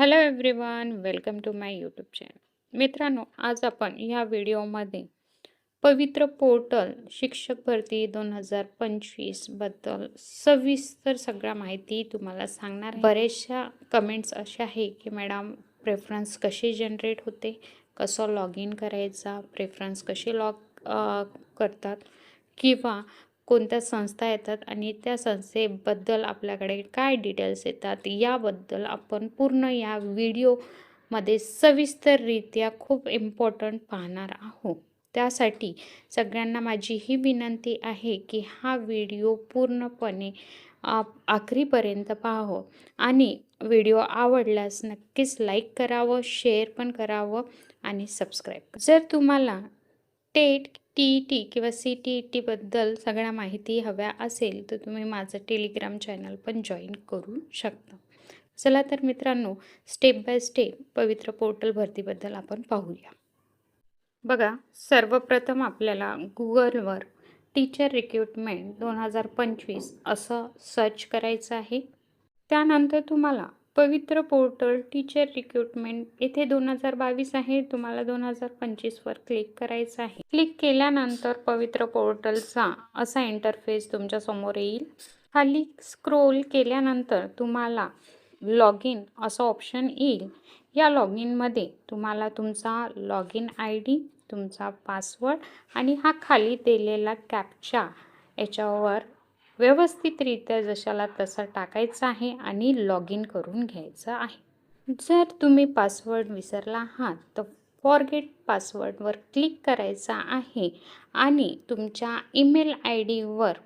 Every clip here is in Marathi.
Hello everyone, welcome to my YouTube channel. मित्रांनो, आज आपण या व्हिडिओमध्ये पवित्र पोर्टल शिक्षक भरती 2025 बद्दल सविस्तर सगळ्या माहिती तुम्हाला सांगणार आहे. बरेचशा कमेंट्स अशा आहे की मॅडम प्रेफरन्स कशी जनरेट होते, कसं लॉग इन करायचा, प्रेफरन्स कशी करतात किंवा कोणत्या संस्था येतात आणि त्या संस्थेबद्दल आपल्याकडे काय डिटेल्स येतात याबद्दल आपण पूर्ण या व्हिडिओमध्ये सविस्तररित्या खूप इम्पॉर्टंट पाहणार आहोत. त्यासाठी सगळ्यांना माझी ही विनंती आहे की हा व्हिडिओ पूर्णपणे आखरीपर्यंत पाहावं आणि व्हिडिओ आवडल्यास नक्कीच लाईक करावं, शेअर पण करावं आणि सबस्क्राईब. जर तुम्हाला टेट TET किंवा CTET सगळ्या माहिती हव्या असेल तर तुम्ही माझं टेलिग्राम चॅनल पण जॉईन करू शकता. चला तर मित्रांनो, स्टेप बाय स्टेप पवित्र पोर्टल भरतीबद्दल आपण पाहूया. बघा, सर्वप्रथम आपल्याला गुगलवर टीचर रिक्रुटमेंट 2025 असं सर्च करायचं आहे. त्यानंतर तुम्हाला पवित्र पोर्टल टीचर रिक्रुटमेंट येथे 2022 आहे, तुम्हाला 2025वर क्लिक करायचं आहे. क्लिक केल्यानंतर पवित्र पोर्टलचा असा इंटरफेस तुमच्या समोर येईल. खाली स्क्रोल केल्यानंतर तुम्हाला लॉग इन असं ऑप्शन येईल. या लॉग इनमध्ये तुम्हाला तुमचा लॉग इन ID, तुमचा पासवर्ड आणि हा खाली दिलेला कॅप्चा याच्यावर व्यवस्थितरित्या जशाला तसा टाकायचा आहे आणि लॉग इन करून घ्यायचं आहे. जर तुम्ही पासवर्ड विसरला आहात तर फॉरगेट पासवर्डवर क्लिक करायचा आहे आणि तुमच्या ईमेल IDवर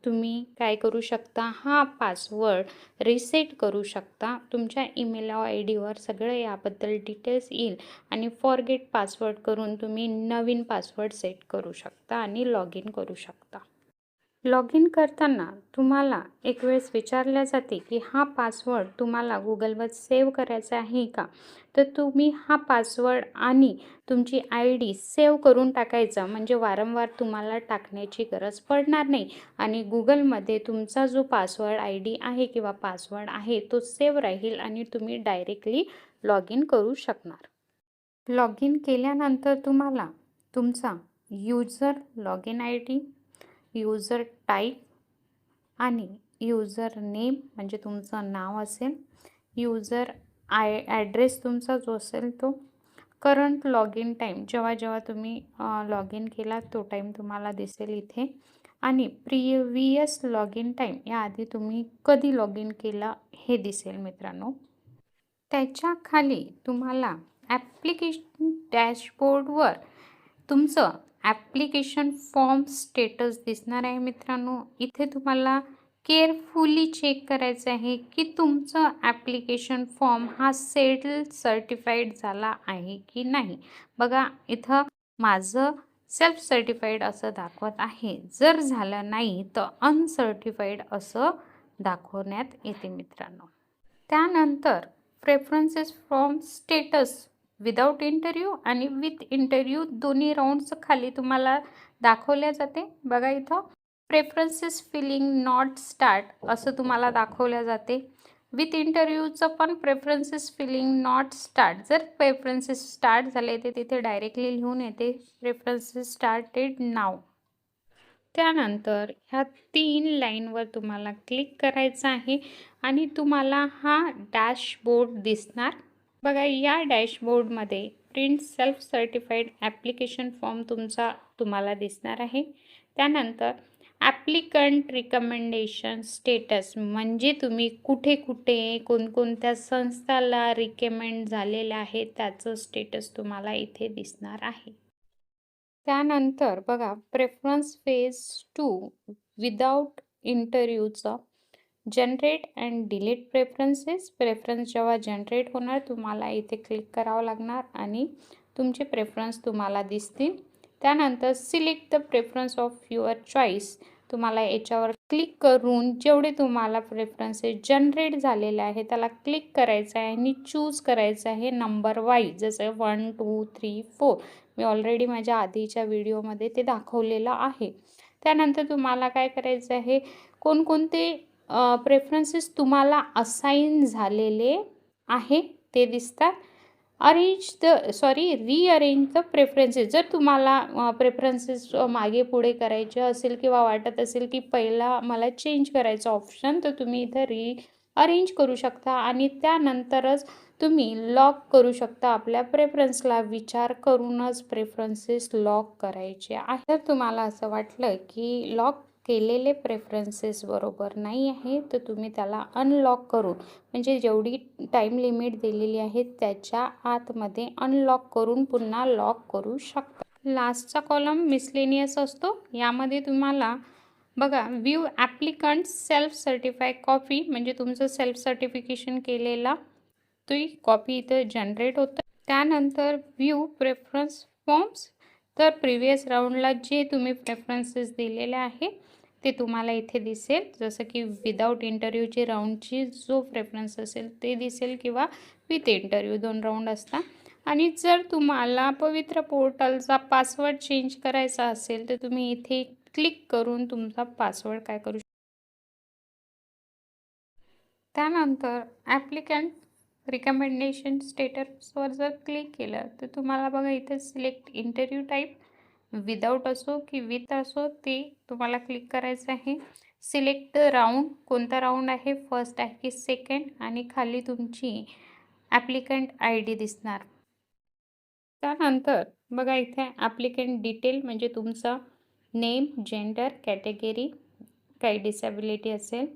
तुम्ही काय करू शकता, हा पासवर्ड रिसेट करू शकता. तुमच्या ईमेल IDवर सगळं याबद्दल डिटेल्स येईल आणि फॉरगेट पासवर्ड करून तुम्ही नवीन पासवर्ड सेट करू शकता आणि लॉग इन करू शकता. लॉग इन करताना तुम्हाला एक वेळेस विचारले जाते की हा पासवर्ड तुम्हाला गुगलवर सेव्ह करायचा आहे का, तर तुम्ही हा पासवर्ड आणि तुमची ID सेव्ह करून टाकायचा, म्हणजे वारंवार तुम्हाला टाकण्याची गरज पडणार नाही आणि गुगलमध्ये तुमचा जो पासवर्ड ID आहे किंवा पासवर्ड आहे तो सेव्ह राहील आणि तुम्ही डायरेक्टली लॉग इन करू शकणार. लॉग इन केल्यानंतर तुम्हाला तुमचा user log in ID, user type आणि यूजर नेम म्हणजे तुमचं नाव असेल, यूजर ॲड्रेस तुमचा जो असेल तो, करंट लॉग इन टाईम जेव्हा तुम्ही लॉग इन केला तो टाईम तुम्हाला दिसेल इथे आणि प्रिव्हियस लॉग इन टाईम, याआधी तुम्ही कधी लॉग इन केला हे दिसेल मित्रांनो. त्याच्या खाली तुम्हाला ॲप्लिकेशन डॅशबोर्डवर तुमचं ॲप्लिकेशन फॉर्म स्टेटस दिसणार आहे मित्रांनो. इथे तुम्हाला केअरफुली चेक करायचं आहे की तुमचं ॲप्लिकेशन फॉर्म हा सर्टिफाईड झाला आहे की नाही. बघा, इथं माझं सेल्फ सर्टिफाईड असं दाखवत आहे. जर झालं नाही तर अनसर्टिफाईड असं दाखवण्यात येते मित्रांनो. त्यानंतर preferences from status without interview आणि विथ इंटरव्ह्यू दोन्ही राऊंड्स खाली तुम्हाला दाखवल्या जाते. बघा, इथं प्रेफरन्सेस फिलिंग नॉट स्टार्ट असं तुम्हाला दाखवल्या जाते. विथ इंटरव्ह्यूचं पण प्रेफरन्सेस फिलिंग नॉट स्टार्ट. जर प्रेफरन्सेस स्टार्ट झाले तर तिथे डायरेक्टली लिहून येते प्रेफरन्सेस स्टार्टेड नाव. त्यानंतर ह्या 3 लाईनवर तुम्हाला क्लिक करायचं आहे आणि तुम्हाला हा डॅशबोर्ड दिसणार. बघा, या डॅशबोर्डमध्ये print self certified application form तुम्हाला दिसणार आहे. त्यानंतर ॲप्लिकंट रिकमेंडेशन स्टेटस म्हणजे तुम्ही कुठे कोणकोणत्या संस्थाला रिकमेंड झालेलं आहे त्याचं स्टेटस तुम्हाला इथे दिसणार आहे. त्यानंतर बघा, प्रेफरन्स फेज 2 विदाउट इंटरव्ह्यूचं generate and delete preferences. Preference जेव्हा जनरेट होणार तुम्हाला इथे क्लिक करावं लागणार आणि तुमचे प्रेफरन्स तुम्हाला दिसतील. त्यानंतर select the preference of your choice. तुम्हाला याच्यावर क्लिक करून जेवढे तुम्हाला प्रेफरन्सेस जनरेट झालेले आहे त्याला क्लिक करायचं आहे आणि चूज करायचं आहे नंबर वाईज, जसं 1 2 3 4. मी ऑलरेडी माझ्या आधीच्या व्हिडिओमध्ये ते दाखवलेलं आहे. त्यानंतर तुम्हाला काय करायचं आहे, कोणकोणते प्रेफरन्सेस तुम्हाला असाइन झालेले आहे ते दिसतात. Rearrange the preferences. जर तुम्हाला प्रेफरन्सेस मागे पुढे करायचे असेल किंवा वाटत असेल की पहिला मला चेंज करायचा ऑप्शन, तर तुम्ही इथं अरेंज करू शकता आणि त्यानंतरच तुम्ही लॉक करू शकता. आपल्या प्रेफरन्सला विचार करूनच प्रेफरन्सेस लॉक करायचे आहे. जर तुम्हाला असं वाटलं की लॉक केलेले प्रेफरन्सेस बरोबर नाही आहे, तर तुम्ही त्याला अनलॉक करून, म्हणजे जेवढी टाईम लिमिट दिलेली आहे त्याच्या आतमध्ये अनलॉक करून पुन्हा लॉक करू शकता. लास्टचा कॉलम मिसलेनियस असतो. यामध्ये तुम्हाला बघा, view applicant self certify copy, म्हणजे तुमचं सेल्फ सर्टिफिकेशन केलेला ती कॉपी इथं जनरेट होतं. त्यानंतर व्ह्यू प्रेफरन्स फॉर्म्स, तर प्रिव्हियस राऊंडला जे तुम्ही प्रेफरन्सेस दिलेले आहे ते तुम्हाला इथे दिसेल. जसं की विदाऊट इंटरव्ह्यूची राऊंडची जो प्रेफरन्स असेल ते दिसेल किंवा विथ इंटरव्ह्यू 2 राऊंड असतात. आणि जर तुम्हाला पवित्र पोर्टलचा पासवर्ड चेंज करायचा असेल तर तुम्ही इथे क्लिक करून तुमचा पासवर्ड काय करू शकता. त्यानंतर ॲप्लिकंट रिकमेंडेशन स्टेटसवर जर क्लिक केलं तर तुम्हाला बघा इथे सिलेक्ट इंटरव्ह्यू टाईप, विदाऊट असो की विथ असो ते तुम्हाला क्लिक करायचं आहे. सिलेक्ट राऊंड, कोणता राऊंड आहे, फर्स्ट आहे की सेकंड, आणि खाली तुमची ॲप्लिकंट आय डी दिसणार. त्यानंतर बघा इथे ॲप्लिकंट डिटेल, म्हणजे तुमचा नेम, जेंडर, कॅटेगरी, काही डिसॅबिलिटी असेल,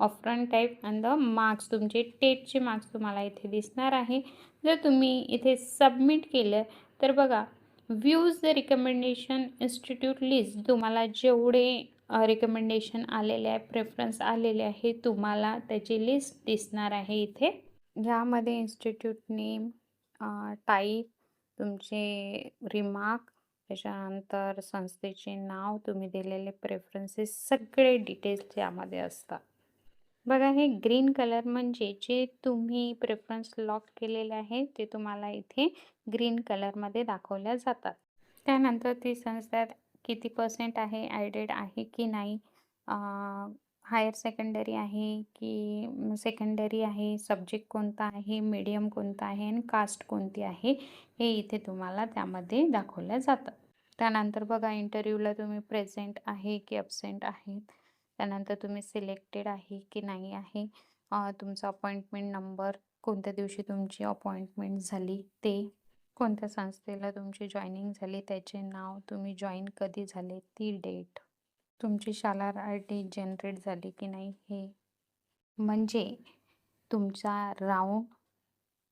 ऑफरन टाईप अँड द मार्क्स, तुमचे टेटचे मार्क्स तुम्हाला इथे दिसणार आहे. जर तुम्ही इथे सबमिट केलं तर बघा views the recommendation institute list, तुम्हाला जेवढे रिकमेंडेशन आलेले आहे, प्रेफरन्स आलेले आहे, तुम्हाला त्याची लिस्ट दिसणार आहे इथे. यामध्ये इन्स्टिट्यूट नेम, टाईप, तुमचे रिमार्क, त्याच्यानंतर संस्थेचे नाव, तुम्ही दिलेले प्रेफरन्सेस, सगळे डिटेल्स यामध्ये असतात. बघा, हे ग्रीन कलर म्हणजे जे तुम्ही प्रेफरन्स लॉक केलेले आहे ते तुम्हाला इथे ग्रीन कलरमध्ये दाखवल्या जातात. त्यानंतर ती संस्था किती % आहे, ॲडेड आहे की नाही, हायर सेकंडरी आहे की सेकंडरी आहे, सब्जेक्ट कोणता आहे, मीडियम कोणता आहे आणि कास्ट कोणती आहे, हे इथे तुम्हाला त्यामध्ये दाखवल्या जातं. त्यानंतर बघा, इंटरव्ह्यूला तुम्ही प्रेझेंट आहे की ॲब्सेंट आहे, त्यानंतर तुम्ही सिलेक्टेड आहे की नाही आहे, तुमचा अपॉइंटमेंट नंबर, कोणत्या दिवशी तुमची अपॉइंटमेंट झाली ते, कोणत्या संस्थेला तुमची जॉईनिंग झाली त्याचे नाव, तुम्ही जॉईन कधी झाले ती डेट, तुमची शाळा आय डी जनरेट झाली की नाही हे, म्हणजे तुमचा राऊंड,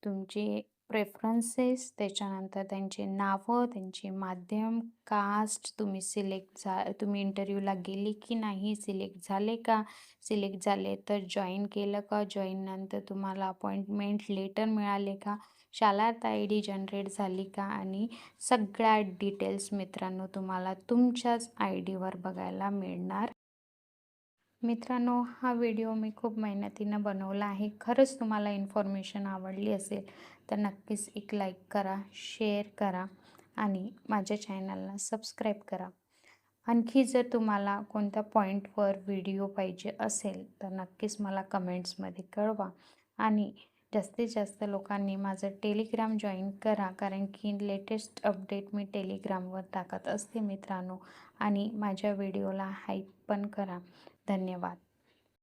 तुमचे प्रेफरन्सेस, त्याच्यानंतर त्यांचे नावं, त्यांचे माध्यम, कास्ट, तुम्ही इंटरव्ह्यूला गेले की नाही, सिलेक्ट झाले का, सिलेक्ट झाले तर जॉईन केलं का, जॉईन नंतर तुम्हाला अपॉइंटमेंट लेटर मिळाले का, शाळात आय डी जनरेट झाली का, आणि सगळ्या डिटेल्स मित्रांनो तुम्हाला तुमच्याच आय डीवर बघायला मिळणार. मित्रांनो, हा व्हिडिओ मी खूप मेहनतीनं बनवला आहे. खरंच तुम्हाला इन्फॉर्मेशन आवडली असेल तर नक्कीच एक लाईक करा, शेअर करा आणि माझ्या चॅनलला सबस्क्राईब करा. आणखी जर तुम्हाला कोणत्या पॉईंटवर व्हिडिओ पाहिजे असेल तर नक्कीच मला कमेंट्समध्ये कळवा. आणि जास्तीत जास्त लोकांनी माझं टेलिग्राम जॉईन करा, कारण की लेटेस्ट अपडेट मी टेलिग्रामवर टाकत असते मित्रांनो. आणि माझ्या व्हिडिओला हाईप पण करा. धन्यवाद.